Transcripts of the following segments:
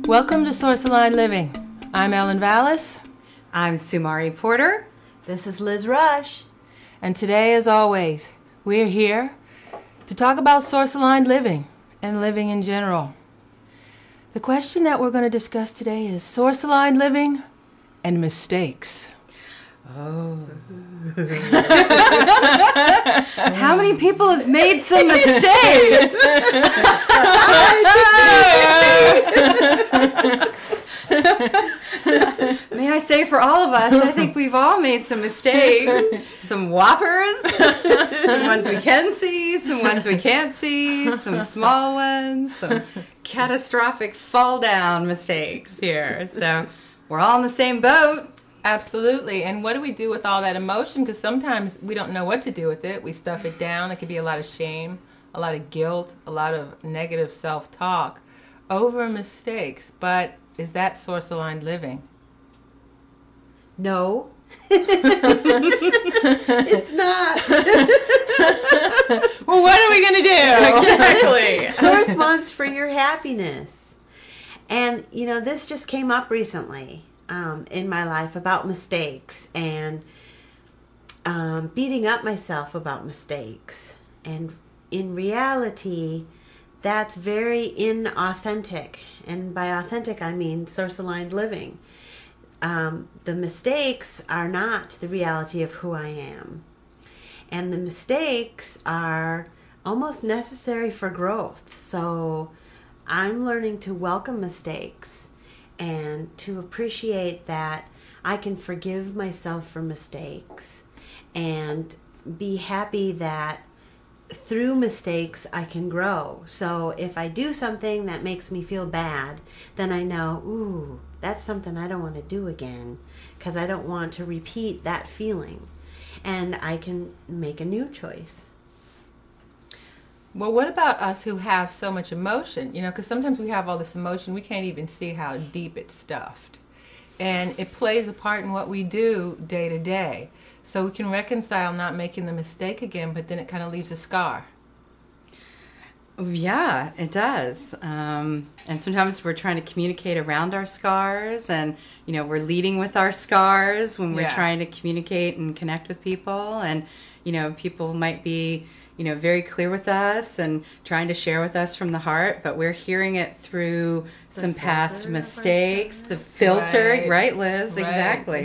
Welcome to Source Aligned Living. I'm Aellyn Vallis. I'm Sumari Porter. This is Liz Rush. And today, as always, we're here to talk about Source Aligned Living and living in general. The question that we're going to discuss today is Source Aligned Living and mistakes. Oh. How many people have made some mistakes? May I say for all of us, I think we've all made some mistakes. Some whoppers, some ones we can see, some ones we can't see, some small ones, some catastrophic fall down mistakes here. So we're all in the same boat. Absolutely. And what do we do with all that emotion? Because sometimes we don't know what to do with it. We stuff it down. It could be a lot of shame, a lot of guilt, a lot of negative self-talk over mistakes. But is that source-aligned living? No. It's not. Well, what are we going to do? Exactly. Source wants for your happiness. And, you know, this just came up recently in my life about mistakes and beating up myself about mistakes. And in reality, that's very inauthentic. And by authentic, I mean source-aligned living. The mistakes are not the reality of who I am. And the mistakes are almost necessary for growth. So I'm learning to welcome mistakes and to appreciate that I can forgive myself for mistakes and be happy that through mistakes I can grow. So if I do something that makes me feel bad, then I know, ooh, that's something I don't want to do again because I don't want to repeat that feeling. And I can make a new choice. Well, what about us who have so much emotion? You know, because sometimes we have all this emotion, we can't even see how deep it's stuffed. And it plays a part in what we do day to day. So we can reconcile not making the mistake again, but then it kind of leaves a scar. Yeah, it does. And sometimes we're trying to communicate around our scars, and, you know, we're leading with our scars when we're trying to communicate and connect with people. And, you know, people might be, you know, very clear with us and trying to share with us from the heart, but we're hearing it through some past mistakes, the filter, right, Liz? Right,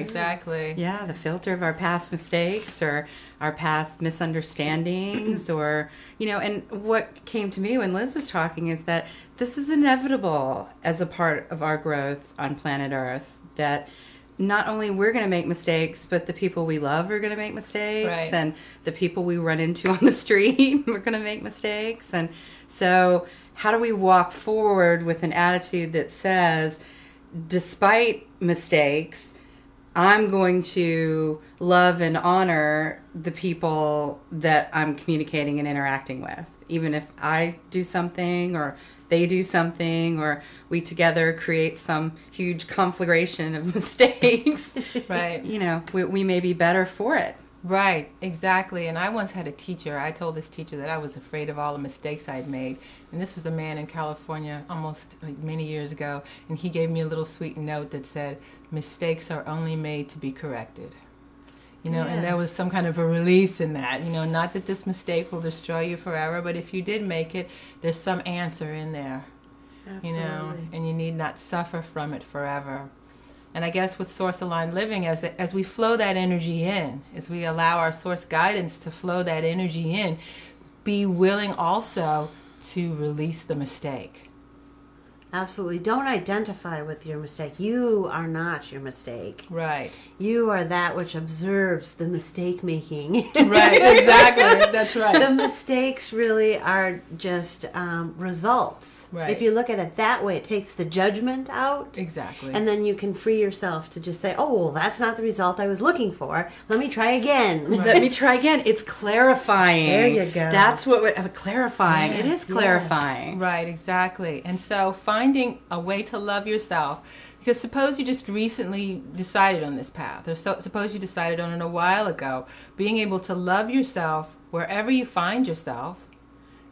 Exactly. Yeah, the filter of our past mistakes or our past misunderstandings or, you know, and what came to me when Liz was talking is that this is inevitable as a part of our growth on planet Earth, that not only we're going to make mistakes, but the people we love are going to make mistakes, right. And the people we run into on the street are going to make mistakes. And so how do we walk forward with an attitude that says, despite mistakes, I'm going to love and honor the people that I'm communicating and interacting with, even if I do something or they do something or we together create some huge conflagration of mistakes. Right. You know, we may be better for it. Right, exactly. And I once had a teacher, I told this teacher that I was afraid of all the mistakes I'd made. And this was a man in California almost many years ago. And he gave me a little sweet note that said, mistakes are only made to be corrected. You know, and there was some kind of a release in that. You know, not that this mistake will destroy you forever, but if you did make it, there's some answer in there. Absolutely. You know, and you need not suffer from it forever. And I guess with source-aligned living, as we flow that energy in, as we allow our source guidance to flow that energy in, be willing also to release the mistake. Absolutely. Don't identify with your mistake. You are not your mistake. Right. You are that which observes the mistake making. Right, exactly. That's right. The mistakes really are just results. Right. If you look at it that way, it takes the judgment out. Exactly. And then you can free yourself to just say, oh, well, that's not the result I was looking for. Let me try again. Right. Let me try again. It's clarifying. There you go. That's what clarifying. Yes, it is clarifying. Yes. Right, exactly. And so finding a way to love yourself, because suppose you just recently decided on this path, or suppose you decided on it a while ago, being able to love yourself wherever you find yourself.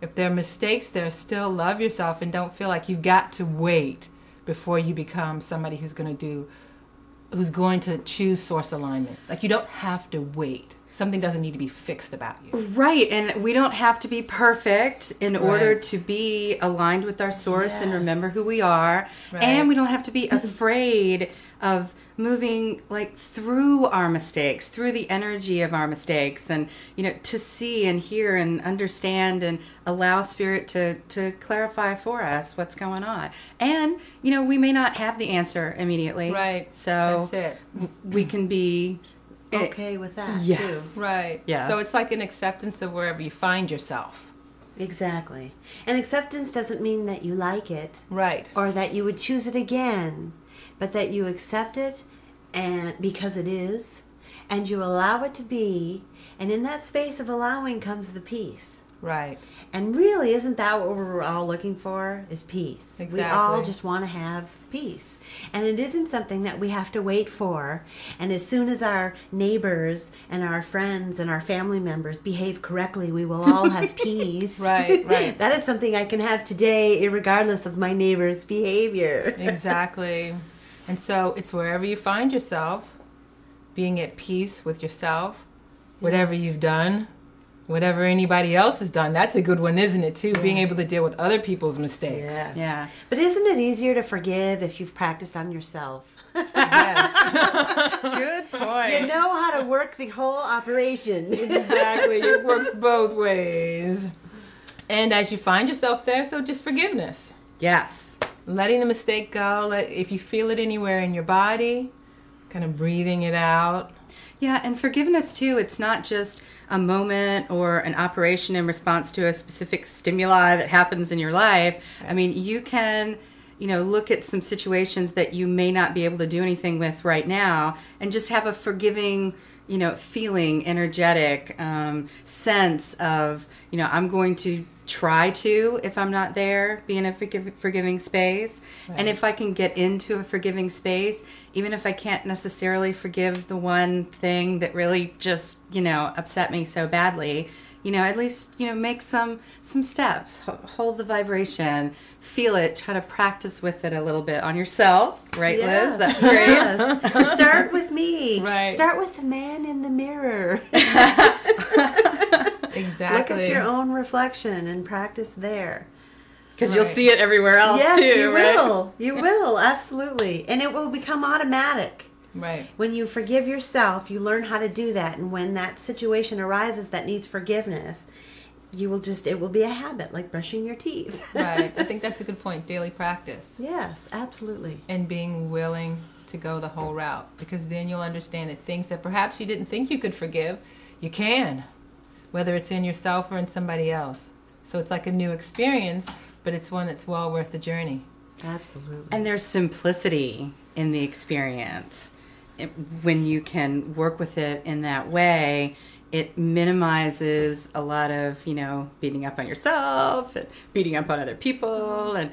If there are mistakes there, still love yourself and don't feel like you've got to wait before you become somebody who's going to choose source alignment. Like, you don't have to wait. Something doesn't need to be fixed about you. Right, and we don't have to be perfect in order Right. to be aligned with our source and Yes. remember who we are. Right. And we don't have to be afraid of moving like through our mistakes, through the energy of our mistakes, and to see and hear and understand and allow spirit to clarify for us what's going on. And we may not have the answer immediately. Right. So That's it. we can be Okay with that, Yes. too. Right. Yeah. So it's like an acceptance of wherever you find yourself. Exactly. And acceptance doesn't mean that you like it Right. or that you would choose it again, but that you accept it and because it is, and you allow it to be, and in that space of allowing comes the peace. Right. And really, isn't that what we're all looking for, is peace? We all Exactly. just want to have peace. And it isn't something that we have to wait for. And as soon as our neighbors and our friends and our family members behave correctly, we will all have peace. Right, right. That is something I can have today, regardless of my neighbor's behavior. Exactly. And so it's wherever you find yourself, being at peace with yourself, whatever you've done, whatever anybody else has done. That's a good one, isn't it, too? Being able to deal with other people's mistakes. Yes. Yeah. But isn't it easier to forgive if you've practiced on yourself? Yes. Good point. You know how to work the whole operation. Exactly. It works both ways. And as you find yourself there, so just forgiveness. Yes. Letting the mistake go. If you feel it anywhere in your body, kind of breathing it out. Yeah, and forgiveness too, it's not just a moment or an operation in response to a specific stimuli that happens in your life. I mean, you can, look at some situations that you may not be able to do anything with right now and just have a forgiving, feeling, energetic sense of, I'm going to try to, if I'm not there, be in a forgiving space. Right. And if I can get into a forgiving space, even if I can't necessarily forgive the one thing that really just, upset me so badly, at least, make some steps, hold the vibration, feel it, try to practice with it a little bit on yourself. Right, Yes. Liz? That's great. Yes. Start with me. Right. Start with the man in the mirror. Exactly. Look at your own reflection and practice there. Because you'll Right. see it everywhere else Yes, too, you right? will. You will, absolutely. And it will become automatic. Right. When you forgive yourself, you learn how to do that. And when that situation arises that needs forgiveness, it will be a habit, like brushing your teeth. Right. I think that's a good point. Daily practice. Yes, absolutely. And being willing to go the whole route. Because then you'll understand that things that perhaps you didn't think you could forgive, you can. Whether it's in yourself or in somebody else. So it's like a new experience, but it's one that's well worth the journey. Absolutely. And there's simplicity in the experience. When you can work with it in that way, it minimizes a lot of, beating up on yourself and beating up on other people and,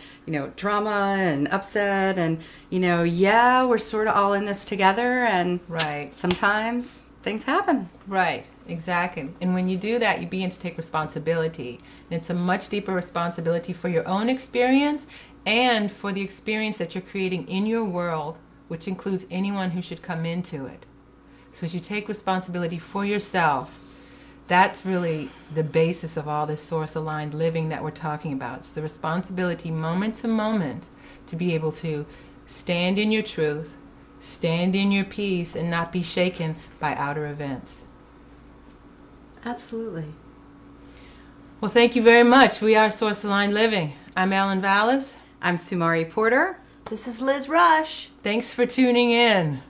drama and upset and, we're sort of all in this together and Right. sometimes things happen. Right, exactly. And when you do that, you begin to take responsibility. And it's a much deeper responsibility for your own experience and for the experience that you're creating in your world, which includes anyone who should come into it. So as you take responsibility for yourself, that's really the basis of all this source-aligned living that we're talking about. It's the responsibility moment to moment to be able to stand in your truth, stand in your peace, and not be shaken by outer events. Absolutely. Well, thank you very much. We are Source Aligned Living. I'm Aellyn Vallis. I'm Sumari Porter. This is Liz Rush. Thanks for tuning in.